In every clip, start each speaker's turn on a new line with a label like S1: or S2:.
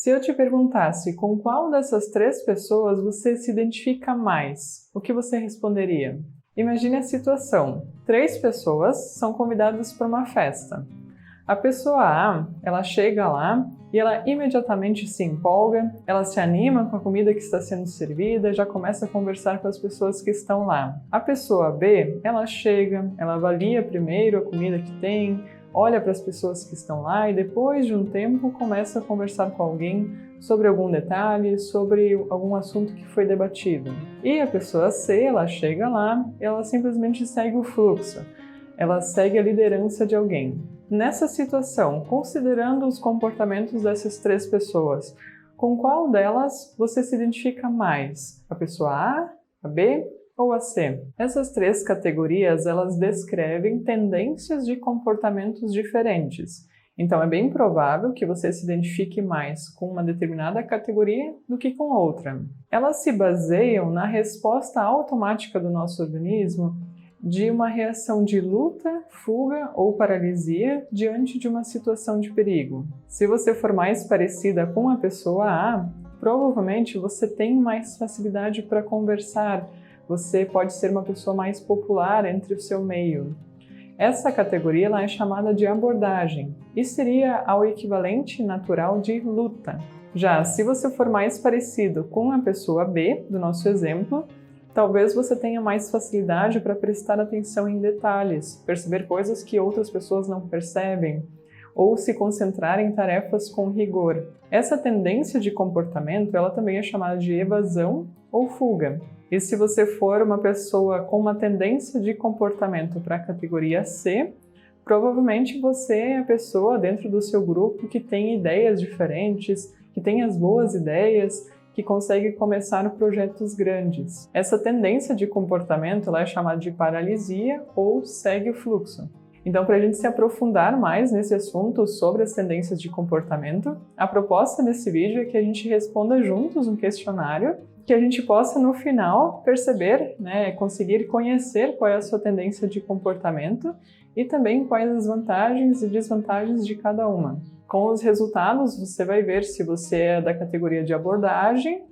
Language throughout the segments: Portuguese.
S1: Se eu te perguntasse com qual dessas 3 pessoas você se identifica mais, o que você responderia? Imagine a situação. 3 pessoas são convidadas para uma festa. A pessoa A, ela chega lá e ela imediatamente se empolga, ela se anima com a comida que está sendo servida, já começa a conversar com as pessoas que estão lá. A pessoa B, ela chega, ela avalia primeiro a comida que tem, olha para as pessoas que estão lá e depois de um tempo começa a conversar com alguém sobre algum detalhe, sobre algum assunto que foi debatido. E a pessoa C, ela chega lá, ela simplesmente segue o fluxo, ela segue a liderança de alguém. Nessa situação, considerando os comportamentos dessas 3 pessoas, com qual delas você se identifica mais? A pessoa A, a B ou a C? Essas 3 categorias, elas descrevem tendências de comportamentos diferentes. Então, é bem provável que você se identifique mais com uma determinada categoria do que com outra. Elas se baseiam na resposta automática do nosso organismo de uma reação de luta, fuga ou paralisia diante de uma situação de perigo. Se você for mais parecida com a pessoa A, provavelmente você tem mais facilidade para conversar, você pode ser uma pessoa mais popular entre o seu meio. Essa categoria ela é chamada de abordagem e seria ao equivalente natural de luta. Já se você for mais parecido com a pessoa B, do nosso exemplo, talvez você tenha mais facilidade para prestar atenção em detalhes, perceber coisas que outras pessoas não percebem, ou se concentrar em tarefas com rigor. Essa tendência de comportamento, ela também é chamada de evasão ou fuga. E se você for uma pessoa com uma tendência de comportamento para a categoria C, provavelmente você é a pessoa dentro do seu grupo que tem ideias diferentes, que tem as boas ideias, que consegue começar projetos grandes. Essa tendência de comportamento ela é chamada de paralisia ou segue o fluxo. Então, para a gente se aprofundar mais nesse assunto sobre as tendências de comportamento, a proposta desse vídeo é que a gente responda juntos um questionário, que a gente possa, no final, perceber, conseguir conhecer qual é a sua tendência de comportamento e também quais as vantagens e desvantagens de cada uma. Com os resultados, você vai ver se você é da categoria de abordagem,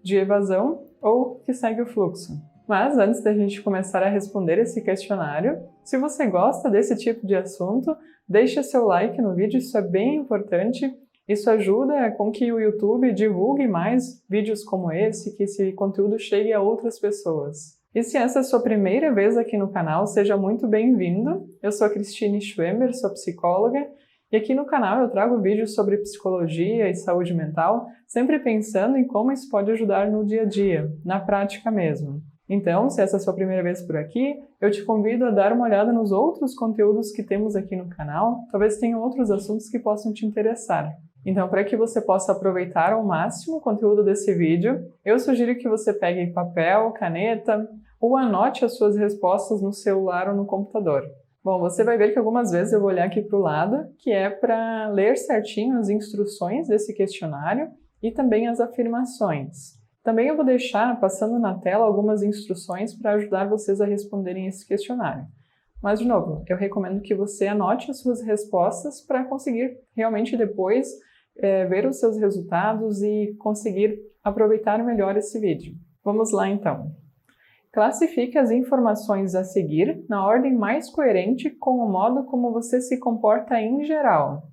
S1: de evasão ou que segue o fluxo. Mas antes da gente começar a responder esse questionário, se você gosta desse tipo de assunto, deixe seu like no vídeo, isso é bem importante. Isso ajuda com que o YouTube divulgue mais vídeos como esse, que esse conteúdo chegue a outras pessoas. E se essa é a sua primeira vez aqui no canal, seja muito bem-vindo. Eu sou a Cristine Schwember, sou psicóloga, e aqui no canal eu trago vídeos sobre psicologia e saúde mental, sempre pensando em como isso pode ajudar no dia a dia, na prática mesmo. Então, se essa é a sua primeira vez por aqui, eu te convido a dar uma olhada nos outros conteúdos que temos aqui no canal, talvez tenham outros assuntos que possam te interessar. Então, para que você possa aproveitar ao máximo o conteúdo desse vídeo, eu sugiro que você pegue papel, caneta ou anote as suas respostas no celular ou no computador. Bom, você vai ver que algumas vezes eu vou olhar aqui para o lado, que é para ler certinho as instruções desse questionário e também as afirmações. Também eu vou deixar passando na tela algumas instruções para ajudar vocês a responderem esse questionário. Mas, de novo, eu recomendo que você anote as suas respostas para conseguir realmente depois ver os seus resultados e conseguir aproveitar melhor esse vídeo. Vamos lá, então. Classifique as informações a seguir na ordem mais coerente com o modo como você se comporta em geral.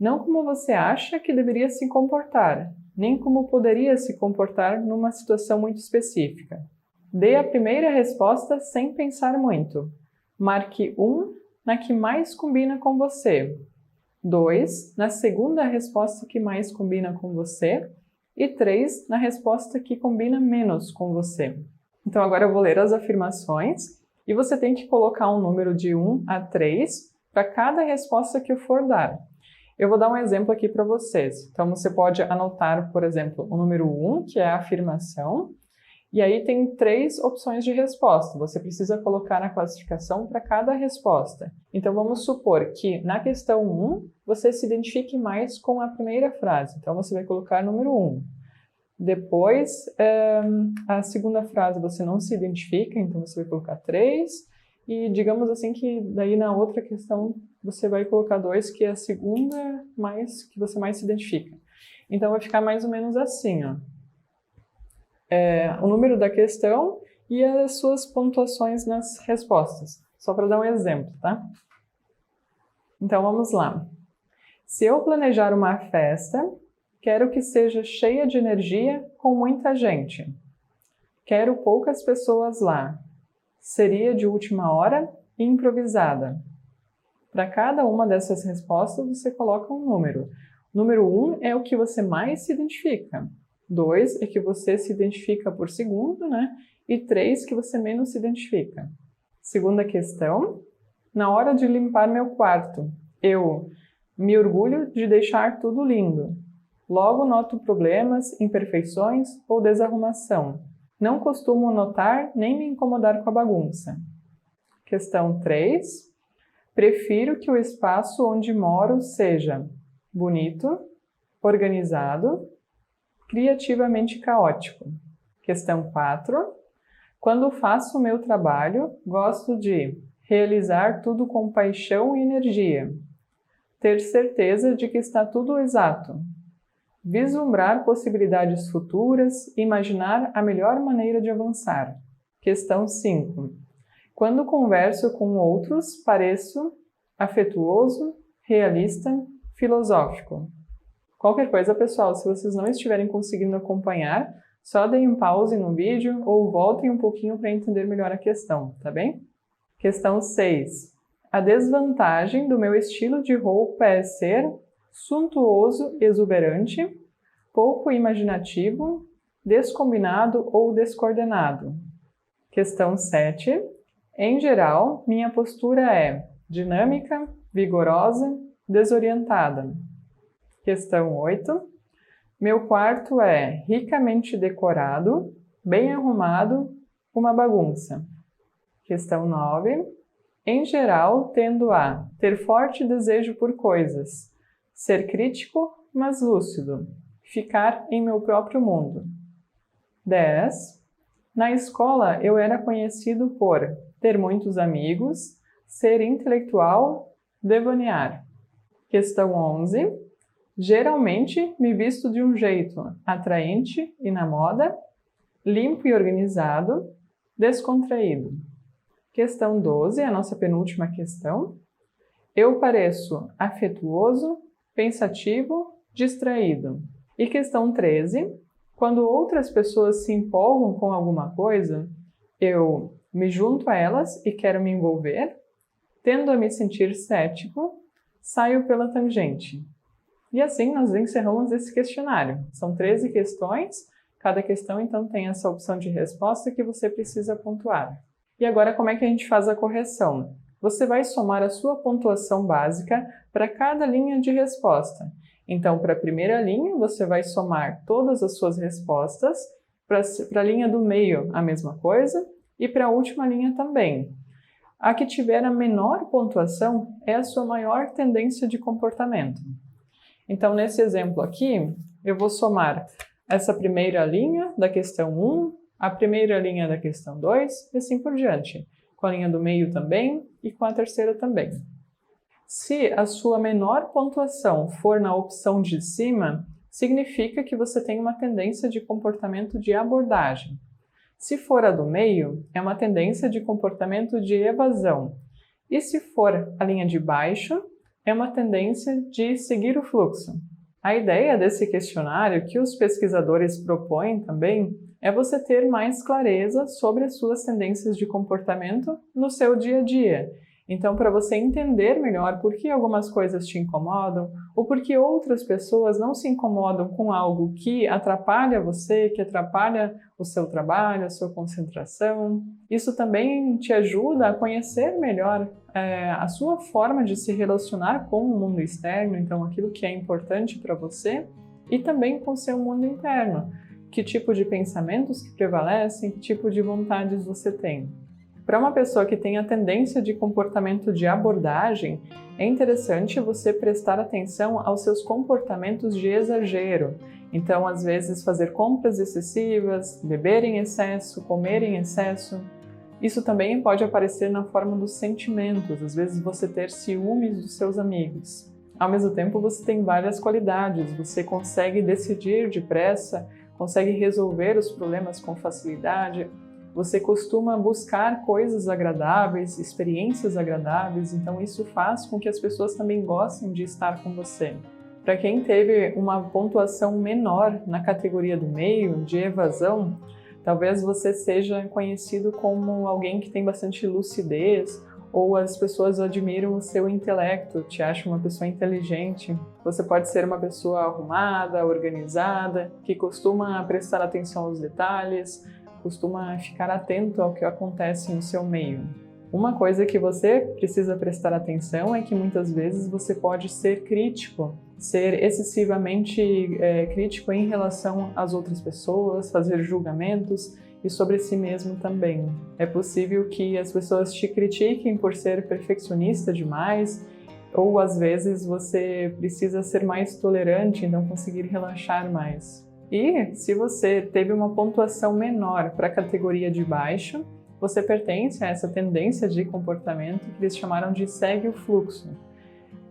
S1: Não como você acha que deveria se comportar, nem como poderia se comportar numa situação muito específica. Dê a primeira resposta sem pensar muito. Marque 1 na que mais combina com você, 2 na segunda resposta que mais combina com você e 3 na resposta que combina menos com você. Então agora eu vou ler as afirmações e você tem que colocar um número de 1 a 3 para cada resposta que eu for dar. Eu vou dar um exemplo aqui para vocês. Então você pode anotar, por exemplo, o número 1, que é a afirmação, e aí tem 3 opções de resposta. Você precisa colocar na classificação para cada resposta. Então vamos supor que na questão 1 você se identifique mais com a primeira frase. Então você vai colocar número 1. Depois, a segunda frase você não se identifica, então você vai colocar 3. E digamos assim que daí na outra questão você vai colocar 2, que é a segunda que você mais se identifica. Então vai ficar mais ou menos assim, ó. O número da questão e as suas pontuações nas respostas. Só para dar um exemplo, tá? Então vamos lá. Se eu planejar uma festa, quero que seja cheia de energia com muita gente. Quero poucas pessoas lá. Seria de última hora e improvisada. Para cada uma dessas respostas, você coloca um número. Número 1 é o que você mais se identifica. 2 é que você se identifica por segundo, né? E 3 que você menos se identifica. Segunda questão. Na hora de limpar meu quarto, eu me orgulho de deixar tudo lindo. Logo noto problemas, imperfeições ou desarrumação. Não costumo notar nem me incomodar com a bagunça. Questão 3. Prefiro que o espaço onde moro seja bonito, organizado, criativamente caótico. Questão 4. Quando faço o meu trabalho, gosto de realizar tudo com paixão e energia. Ter certeza de que está tudo exato. Vislumbrar possibilidades futuras e imaginar a melhor maneira de avançar. Questão 5. Quando converso com outros, pareço afetuoso, realista, filosófico. Qualquer coisa, pessoal, se vocês não estiverem conseguindo acompanhar, só deem um pause no vídeo ou voltem um pouquinho para entender melhor a questão, tá bem? Questão 6. A desvantagem do meu estilo de roupa é ser suntuoso, exuberante, pouco imaginativo, descombinado ou descoordenado. Questão 7. Em geral, minha postura é dinâmica, vigorosa, desorientada. Questão 8. Meu quarto é ricamente decorado, bem arrumado, uma bagunça. Questão 9. Em geral, tendo a ter forte desejo por coisas, ser crítico, mas lúcido, ficar em meu próprio mundo. 10. Na escola, eu era conhecido por ter muitos amigos, ser intelectual, devanear. Questão 11. Geralmente, me visto de um jeito atraente e na moda, limpo e organizado, descontraído. Questão 12, a nossa penúltima questão. Eu pareço afetuoso, pensativo, distraído. E questão 13. Quando outras pessoas se empolgam com alguma coisa, eu me junto a elas e quero me envolver. Tendo a me sentir cético, saio pela tangente. E assim nós encerramos esse questionário. São 13 questões. Cada questão, então, tem essa opção de resposta que você precisa pontuar. E agora, como é que a gente faz a correção? Você vai somar a sua pontuação básica para cada linha de resposta. Então, para a primeira linha, você vai somar todas as suas respostas, para a linha do meio, a mesma coisa, e para a última linha também. A que tiver a menor pontuação é a sua maior tendência de comportamento. Então, nesse exemplo aqui, eu vou somar essa primeira linha da questão 1, a primeira linha da questão 2 e assim por diante, com a linha do meio também e com a terceira também. Se a sua menor pontuação for na opção de cima, significa que você tem uma tendência de comportamento de abordagem. Se for a do meio, é uma tendência de comportamento de evasão. E se for a linha de baixo, é uma tendência de seguir o fluxo. A ideia desse questionário que os pesquisadores propõem também é você ter mais clareza sobre as suas tendências de comportamento no seu dia a dia. Então, para você entender melhor por que algumas coisas te incomodam ou por que outras pessoas não se incomodam com algo que atrapalha você, que atrapalha o seu trabalho, a sua concentração. Isso também te ajuda a conhecer melhor a sua forma de se relacionar com o mundo externo, então aquilo que é importante para você, e também com o seu mundo interno. Que tipo de pensamentos que prevalecem, que tipo de vontades você tem. Para uma pessoa que tem a tendência de comportamento de abordagem, é interessante você prestar atenção aos seus comportamentos de exagero. Então, às vezes, fazer compras excessivas, beber em excesso, comer em excesso. Isso também pode aparecer na forma dos sentimentos, às vezes você ter ciúmes dos seus amigos. Ao mesmo tempo, você tem várias qualidades, você consegue decidir depressa, consegue resolver os problemas com facilidade, você costuma buscar coisas agradáveis, experiências agradáveis, então isso faz com que as pessoas também gostem de estar com você. Para quem teve uma pontuação menor na categoria do meio, de evasão, talvez você seja conhecido como alguém que tem bastante lucidez, ou as pessoas admiram o seu intelecto, te acham uma pessoa inteligente. Você pode ser uma pessoa arrumada, organizada, que costuma prestar atenção aos detalhes, costuma ficar atento ao que acontece no seu meio. Uma coisa que você precisa prestar atenção é que muitas vezes você pode ser crítico, ser excessivamente crítico em relação às outras pessoas, fazer julgamentos e sobre si mesmo também. É possível que as pessoas te critiquem por ser perfeccionista demais, ou às vezes você precisa ser mais tolerante e não conseguir relaxar mais. E se você teve uma pontuação menor para a categoria de baixo, você pertence a essa tendência de comportamento que eles chamaram de segue o fluxo.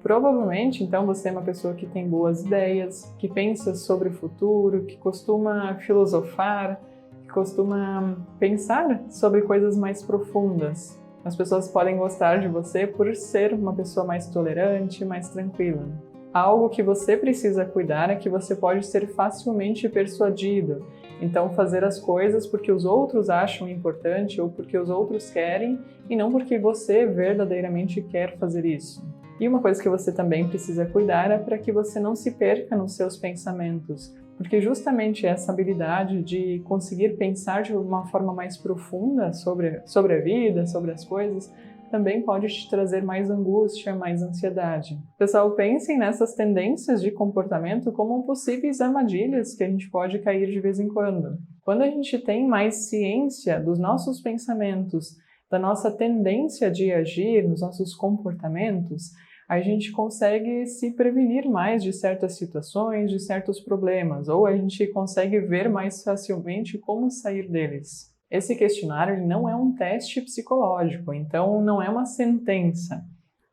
S1: Provavelmente, então, você é uma pessoa que tem boas ideias, que pensa sobre o futuro, que costuma filosofar, que costuma pensar sobre coisas mais profundas. As pessoas podem gostar de você por ser uma pessoa mais tolerante, mais tranquila. Algo que você precisa cuidar é que você pode ser facilmente persuadido. Então, fazer as coisas porque os outros acham importante ou porque os outros querem e não porque você verdadeiramente quer fazer isso. E uma coisa que você também precisa cuidar é para que você não se perca nos seus pensamentos, porque justamente essa habilidade de conseguir pensar de uma forma mais profunda sobre a vida, sobre as coisas, também pode te trazer mais angústia, mais ansiedade. Pessoal, pensem nessas tendências de comportamento como possíveis armadilhas que a gente pode cair de vez em quando. Quando a gente tem mais ciência dos nossos pensamentos, da nossa tendência de agir, nos nossos comportamentos, a gente consegue se prevenir mais de certas situações, de certos problemas, ou a gente consegue ver mais facilmente como sair deles. Esse questionário não é um teste psicológico, então não é uma sentença.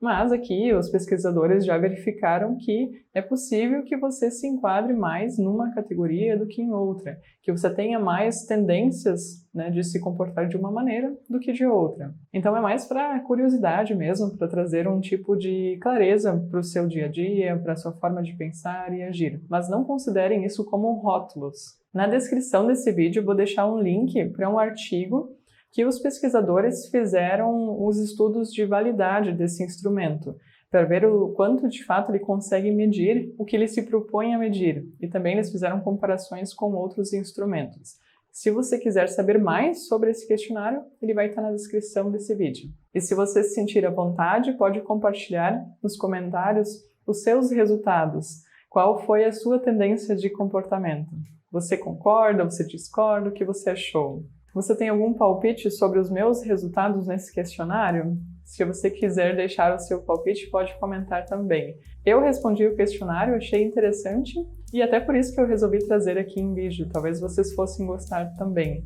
S1: Mas aqui os pesquisadores já verificaram que é possível que você se enquadre mais numa categoria do que em outra, que você tenha mais tendências, né, de se comportar de uma maneira do que de outra. Então é mais para curiosidade mesmo, para trazer um tipo de clareza para o seu dia a dia, para a sua forma de pensar e agir. Mas não considerem isso como rótulos. Na descrição desse vídeo eu vou deixar um link para um artigo que os pesquisadores fizeram os estudos de validade desse instrumento, para ver o quanto de fato ele consegue medir o que ele se propõe a medir. E também eles fizeram comparações com outros instrumentos. Se você quiser saber mais sobre esse questionário, ele vai estar na descrição desse vídeo. E se você se sentir à vontade, pode compartilhar nos comentários os seus resultados. Qual foi a sua tendência de comportamento? Você concorda? Você discorda? O que você achou? Você tem algum palpite sobre os meus resultados nesse questionário? Se você quiser deixar o seu palpite, pode comentar também. Eu respondi o questionário, achei interessante e até por isso que eu resolvi trazer aqui em vídeo. Talvez vocês fossem gostar também.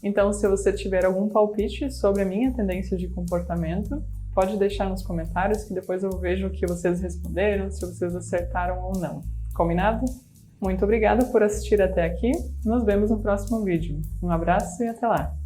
S1: Então, se você tiver algum palpite sobre a minha tendência de comportamento, pode deixar nos comentários que depois eu vejo o que vocês responderam, se vocês acertaram ou não. Combinado? Muito obrigada por assistir até aqui. Nos vemos no próximo vídeo. Um abraço e até lá!